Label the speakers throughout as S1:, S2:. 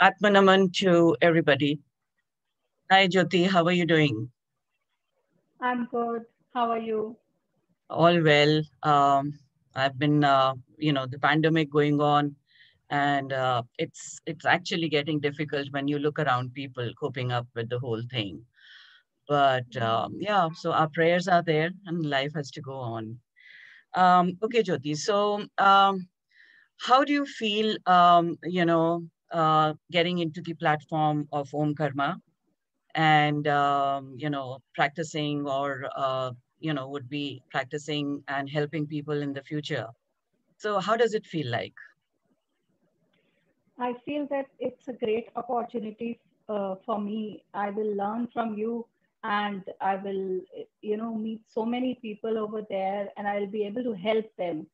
S1: Atmanaman to everybody. Hi, Jyoti. How are you doing?
S2: I'm good. How are you?
S1: All well. I've been, the pandemic going on, and it's actually getting difficult when you look around people coping up with the whole thing. But yeah, so our prayers are there, and life has to go on. Okay, Jyoti. So, how do you feel? Getting into the platform of Om Karma and practicing or would be practicing and helping people in the future. So how does it feel like?
S2: I feel that it's a great opportunity for me. I will learn from you and I will, meet so many people over there and I'll be able to help them.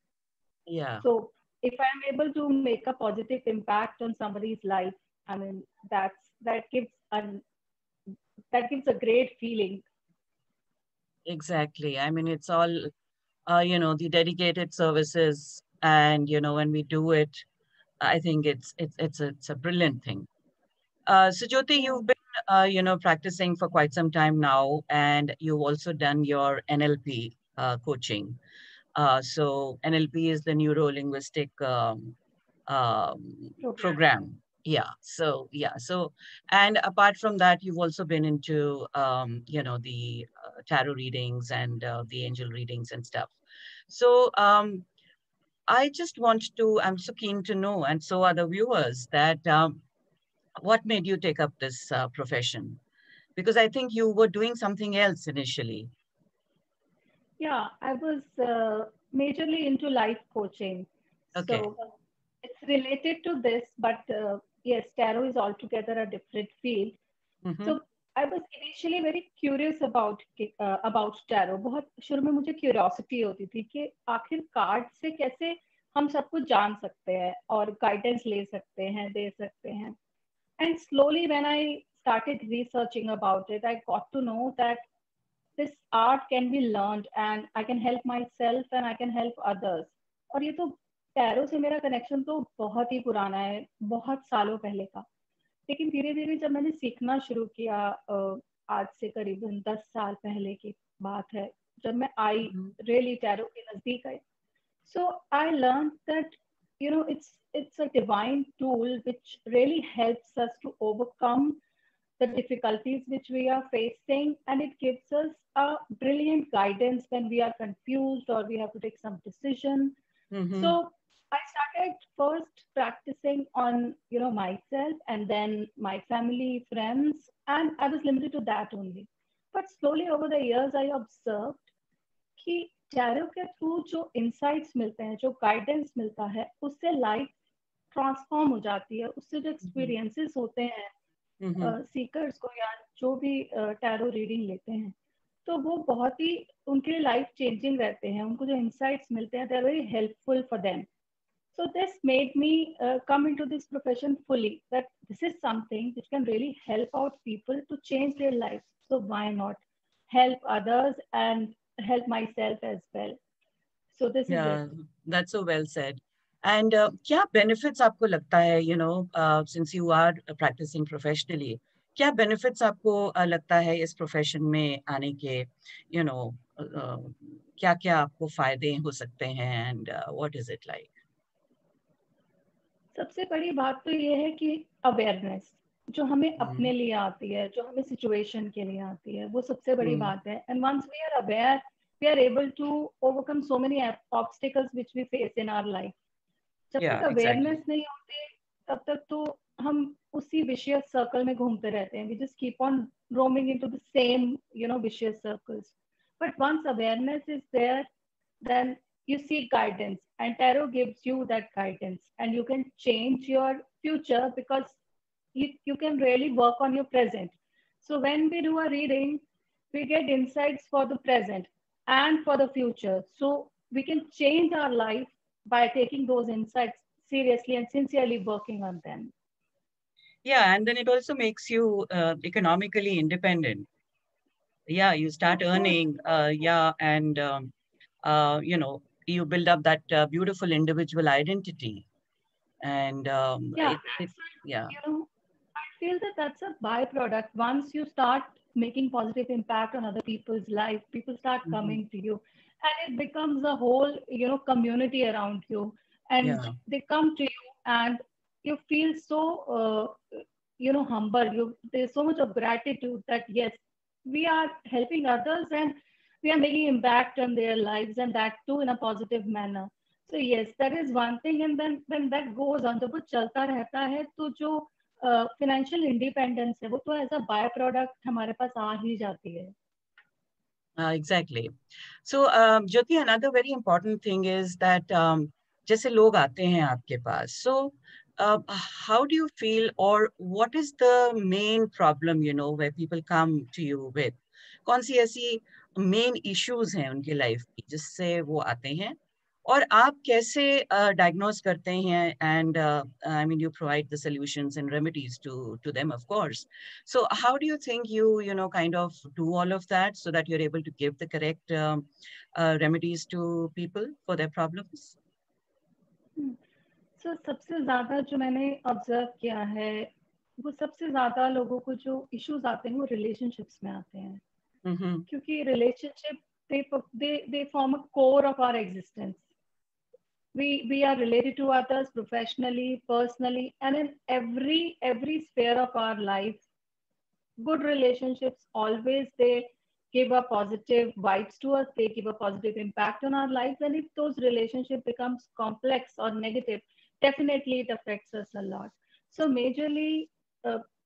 S1: Yeah,
S2: So if I'm able to make a positive impact on somebody's life, I mean, that gives an that gives a great feeling.
S1: exactly. I mean, it's all the dedicated services, and when we do it, I think it's a brilliant thing. So Jyoti,
S2: Yeah.
S1: you've been practicing for quite some time now, and you've also done your NLP coaching. So NLP is the neuro linguistic
S2: Program.
S1: program. Yeah. So yeah. So and apart from that, you've also been into the tarot readings and the angel readings and stuff. So I just want to. I'm so keen to know, and so are the viewers, that what made you take up this profession? Because I think you were doing something else initially.
S2: Yeah, I was majorly into life coaching.
S1: Okay.
S2: So it's related to this, but yes, tarot is altogether a different field.
S1: Mm-hmm.
S2: So I was initially very curious about tarot. बहुत शुरू में मुझे curiosity होती थी कि आखिर card से कैसे हम सब कुछ जान सकते हैं और गाइडेंस ले सकते हैं, दे सकते हैं. And slowly, when I started researching about it, I got to know that this art can be learned and I can help myself and I can help others. और ये तो टैरो से मेरा कनेक्शन तो बहुत ही पुराना है, बहुत सालों पहले का. लेकिन धीरे धीरे जब मैंने सीखना शुरू किया, आज से करीबन 10 साल पहले की बात है, जब मैं आई
S1: Mm-hmm.
S2: रियली टैरो के नजदीक आई. So I learned that it's a divine tool which really helps us to overcome the difficulties which we are facing, and it gives us a brilliant guidance when we are confused or we have to take some decision.
S1: Mm-hmm.
S2: So I started first practicing on myself and then my family, friends, and I was limited to that only. But slowly over the years, I observed कि tarot के through जो insights मिलते हैं, जो guidance मिलता है, उससे life transform हो जाती है. उससे जो
S1: Mm-hmm.
S2: एक्सपीरियंसेस होते हैं
S1: Mm-hmm.
S2: सीकर्स को या जो भी टैरो रीडिंग लेते हैं, तो वो बहुत ही उनके लिए लाइफ चेंजिंग रहते हैं. उनको जो इंसाइट्स मिलते हैं, they are very helpful for them. So this made me come into this profession fully, that this is something which can really help out people to change their lives. So why not help others and help myself as well? So this is it.
S1: Yeah, that's so well said. And क्या benefits आपको लगता है, since you are practicing professionally, क्या benefits आपको लगता है इस profession में आने के, क्या क्या आपको फायदे हो सकते हैं, and what is it like?
S2: सबसे बड़ी बात तो ये है कि अवेयरनेस जो हमें
S1: Mm,
S2: अपने लिए आती है, जो हमें सिचुएशन के लिए आती है, वो सबसे बड़ी
S1: mm,
S2: बात है. And once we are aware, we are able to overcome so many obstacles which we face in our life. जब तक
S1: yeah, exactly.
S2: अवेयरनेस नहीं होती, तब तक तो हम उसी विशियस सर्कल में घूमते रहते हैं. We just keep on roaming into the same vicious circles. But once awareness is there, then you seek guidance, and tarot gives you that guidance, and you can change your future because you can really work on your present. So when we do a reading, we get insights for the present and for the future, so we can change our life by taking those insights seriously and sincerely working on them.
S1: Yeah, and then it also makes you economically independent. Yeah, you start
S2: Of course.
S1: earning, yeah, and you build up that beautiful individual identity, and
S2: Yeah,
S1: it
S2: that's
S1: yeah.
S2: you know feel that that's a byproduct. Once you start making positive impact on other people's life, people start
S1: Mhm.
S2: coming to you, and it becomes a whole, community around you, and
S1: Yeah.
S2: they come to you, and you feel so, humble. There's so much of gratitude that yes, we are helping others and we are making impact on their lives, and that too in a positive manner. So yes, that is one thing, and then when that goes on, जब वो चलता रहता है तो जो financial independence है वो तो एज अ बाय प्रोडक्ट हमारे पास आ ही जाती है.
S1: Exactly. So, Jyoti, another very important thing is that जैसे लोग आते हैं आपके पास, so how do you feel, or what is the main problem, where people come to you with? कौन सी ऐसी main issues हैं उनकी life की जिससे वो आते हैं, और आप कैसे diagnose करते हैं, and I mean you provide the solutions and remedies to them, of course. So how do you think you kind of do all of that so that you're able to give the correct remedies to people for their problems?
S2: सो सबसे ज्यादा जो मैंने observe किया है, वो सबसे ज्यादा लोगों को जो इश्यूज आते हैं वो रिलेशनशिप्स में आते हैं,
S1: Mm-hmm.
S2: क्योंकि relationship they form a core of our existence. We are related to others professionally, personally, and in every sphere of our life. Good relationships always, they give a positive vibes to us, they give a positive impact on our lives, and if those relationship becomes complex or negative, definitely it affects us a lot. So majorly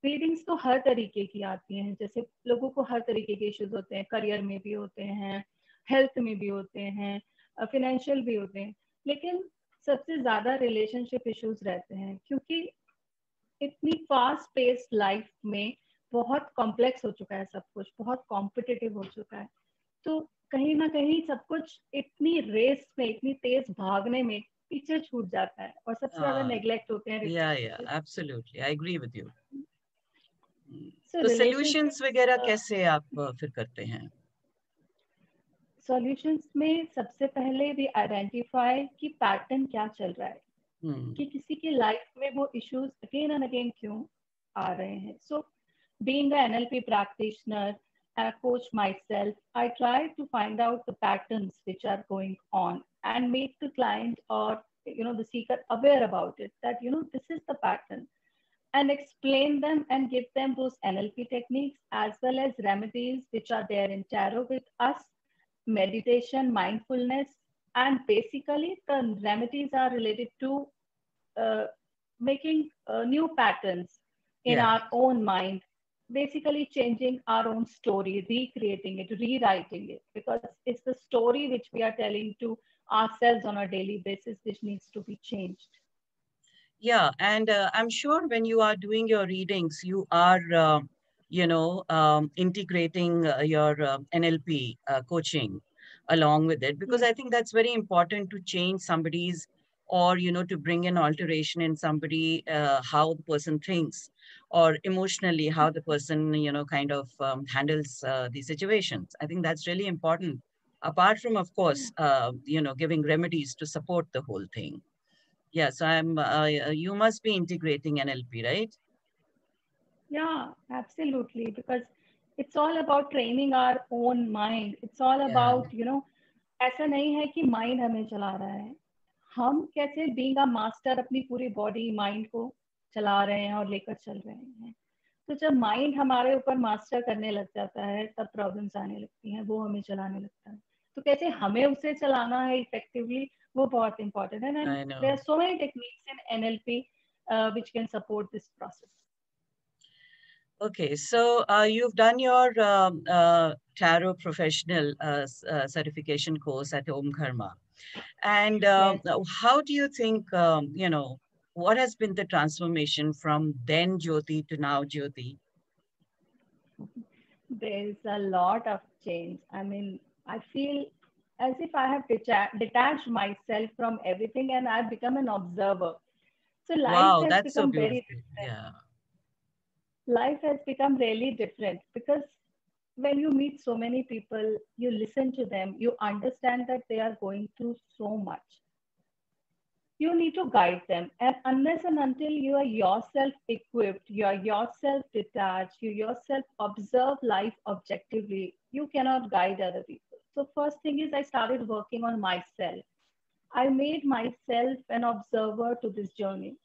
S2: feelings तो हर तरीके की आती हैं, जैसे लोगों को हर तरीके के इश्यूज होते हैं, करियर में भी होते हैं, हेल्थ में भी होते हैं, फाइनेंशियल भी होते हैं, लेकिन सबसे ज्यादा रिलेशनशिप इश्यूज रहते हैं, क्योंकि इतनी फास्ट पेस्ड लाइफ में बहुत कॉम्प्लेक्स हो चुका है सब कुछ, बहुत कॉम्पिटिटिव हो चुका है, तो कहीं ना कहीं सब कुछ इतनी रेस में, इतनी तेज भागने में पीछे छूट जाता है, और सबसे ज्यादा
S1: uh,
S2: नेग्लेक्ट होते हैं
S1: yeah,
S2: relationship.
S1: absolutely, I agree with you.
S2: सो
S1: तो solutions वगैरह
S2: रिलेशनशिप्स
S1: कैसे आप फिर करते हैं?
S2: सॉल्यूशंस में सबसे पहले वी आइडेंटिफाई कि पैटर्न क्या चल रहा है,
S1: Hmm.
S2: कि किसी की लाइफ में वो इश्यूज अगेन एंड अगेन क्यों आ रहे हैं. सो being an NLP practitioner and a coach myself, I try to find out the patterns which are going on and make the client or the seeker aware about it, that this is the pattern, and explain them and give them those NLP techniques as well as remedies which are there in tarot with us, meditation, mindfulness, and basically the remedies are related to uh, making new patterns in
S1: Yeah.
S2: our own mind, basically changing our own story, recreating it, rewriting it, because it's the story which we are telling to ourselves on a daily basis which needs to be changed.
S1: Yeah, and I'm sure when you are doing your readings, you are, integrating your NLP coaching along with it, because
S2: Yes.
S1: I think that's very important to change somebody's, or, to bring an alteration in somebody, how the person thinks, or emotionally, how the person, kind of handles these situations. I think that's really important. Apart from, of course, giving remedies to support the whole thing. Yeah, so you must be integrating NLP, right?
S2: Yeah, absolutely. Because it's all about training our own mind. It's all
S1: Yeah.
S2: about, ऐसा नहीं है कि mind हमें चला रहा है. हम कैसे बीइंग अ मास्टर अपनी पूरी बॉडी माइंड को चला रहे हैं और लेकर चल रहे हैं. तो जब माइंड हमारे ऊपर मास्टर करने लग जाता है, तब प्रॉब्लम्स आने लगती हैं, वो हमें चलाने लगता है. तो कैसे हमें उसे चलाना है इफेक्टिवली, वो बहुत इंपॉर्टेंट है. And
S1: I
S2: there are
S1: know.
S2: So many techniques in NLP which can support this process.
S1: Okay, so you've done your tarot professional certification course at Om Karma. And
S2: Yes.
S1: how do you think, what has been the transformation from then Jyoti to now Jyoti?
S2: There's a lot of change. I mean, I feel as if I have detached myself from everything and I've become an observer. So life
S1: Wow,
S2: has
S1: that's so
S2: become very
S1: beautiful.
S2: different.
S1: Yeah.
S2: Life has become really different because when you meet so many people, you listen to them, you understand that they are going through so much. You need to guide them. And unless and until you are yourself equipped, you are yourself detached, you yourself observe life objectively, you cannot guide other people. So first thing is I started working on myself. I made myself an observer to this journey.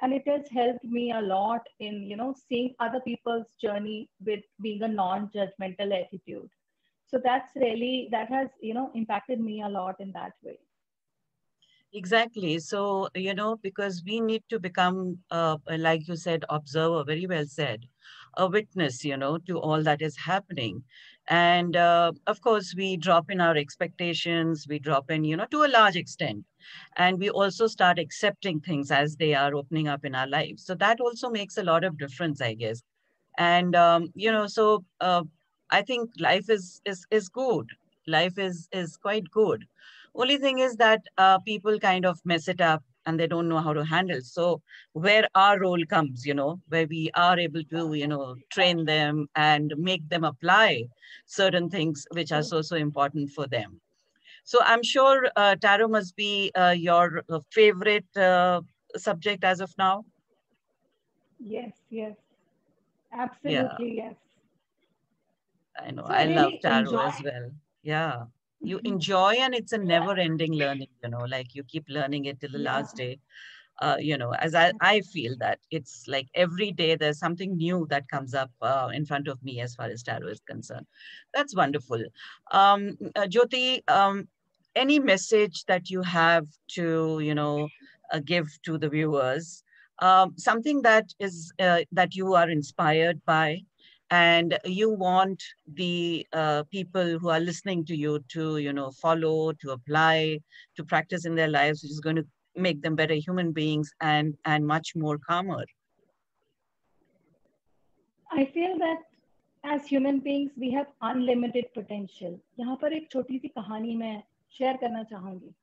S2: And it has helped me a lot in, seeing other people's journey with being a non-judgmental attitude. So that has, impacted me a lot in that way.
S1: Exactly. So, you know, because we need to become, like you said, observer, very well said, a witness, you know, to all that is happening. And of course, we drop in our expectations, we drop in, you know, to a large extent. And we also start accepting things as they are opening up in our lives. So that also makes a lot of difference, I guess. And, you know, so I think life is good. Life is quite good. Only thing is that people kind of mess it up and they don't know how to handle. So where our role comes, you know, where we are able to, you know, train them and make them apply certain things which are
S2: True.
S1: so important for them. So I'm sure tarot must be your favorite subject as of now.
S2: Yes, yes,
S1: Yeah,
S2: absolutely, yes.
S1: I know.
S2: So I
S1: I love
S2: really
S1: tarot
S2: enjoy.
S1: as well. Yeah. You enjoy, and it's a never ending learning, you know, like you keep learning it till the
S2: Yeah,
S1: last day. You know, as I feel that it's like every day there's something new that comes up in front of me as far as tarot is concerned. That's wonderful. Jyoti, any message that you have to, you know, give to the viewers, something that is that you are inspired by, and you want the people who are listening to you to, you know, follow, to apply, to practice in their lives, which is going to make them better human beings and much more calmer.
S2: I feel that as human beings we have unlimited potential. यहाँ पर एक छोटी सी कहानी मैं share करना चाहूंगी.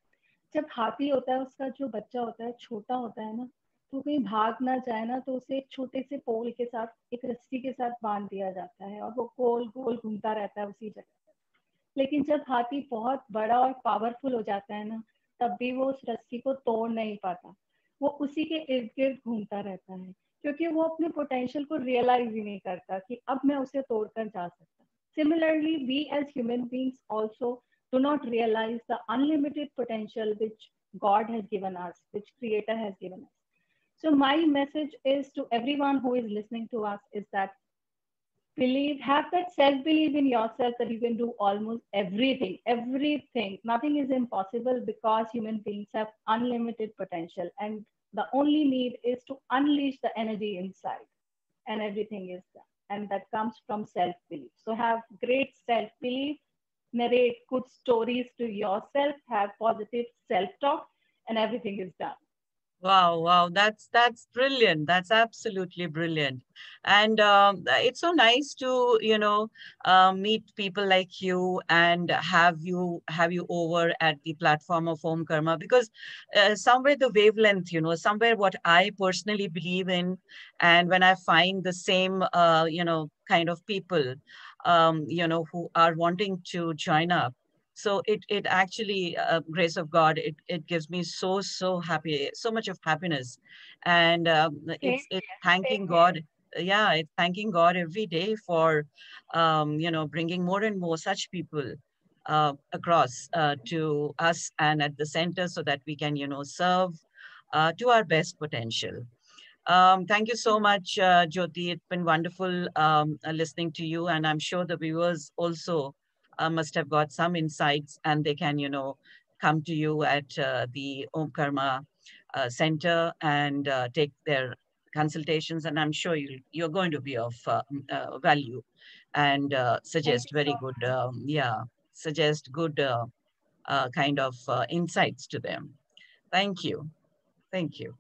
S2: जब हाथी होता है उसका जो बच्चा होता है छोटा होता है ना, तो कहीं भाग ना जाए ना, तो उसे एक छोटे से पोल के साथ एक रस्सी के साथ बांध दिया जाता है और वो गोल गोल घूमता रहता है उसी जगह. लेकिन जब हाथी बहुत बड़ा और पावरफुल हो जाता है ना, तब भी वो उस रस्सी को तोड़ नहीं पाता. वो उसी के इर्द गिर्द घूमता रहता है, क्योंकि वो अपने पोटेंशियल को रियलाइज ही नहीं करता कि अब मैं उसे तोड़कर जा सकता. Similarly, we as human beings also do not realize the unlimited potential which God has given us, which Creator has given us. So my message is to everyone who is listening to us is that have that self belief in yourself that you can do almost everything. Nothing is impossible because human beings have unlimited potential, and the only need is to unleash the energy inside, and everything is done. And that comes from self belief. So have great self belief, narrate good stories to yourself, have positive self talk, and everything is done.
S1: Wow, wow, that's brilliant. That's absolutely brilliant, and it's so nice to, you know, meet people like you and have you over at the platform of Home Karma, because somewhere the wavelength, you know, somewhere what I personally believe in, and when I find the same, you know, kind of people, you know, who are wanting to join up, so it actually grace of God, it gives me so happy, so much of happiness, and
S2: Same
S1: it's
S2: here.
S1: thanking
S2: Same here.
S1: God. Yeah, it's thanking God every day for you know, bringing more and more such people across to us and at the center, so that we can, you know, serve to our best potential. Thank you so much, Jyoti. It's been wonderful listening to you, and I'm sure the viewers also must have got some insights, and they can, you know, come to you at the Om Karma Center and take their consultations. And I'm sure you're going to be of value and
S2: Thank
S1: suggest
S2: you so
S1: very good,
S2: much.
S1: yeah, suggest good kind of insights to them. Thank you. Thank you.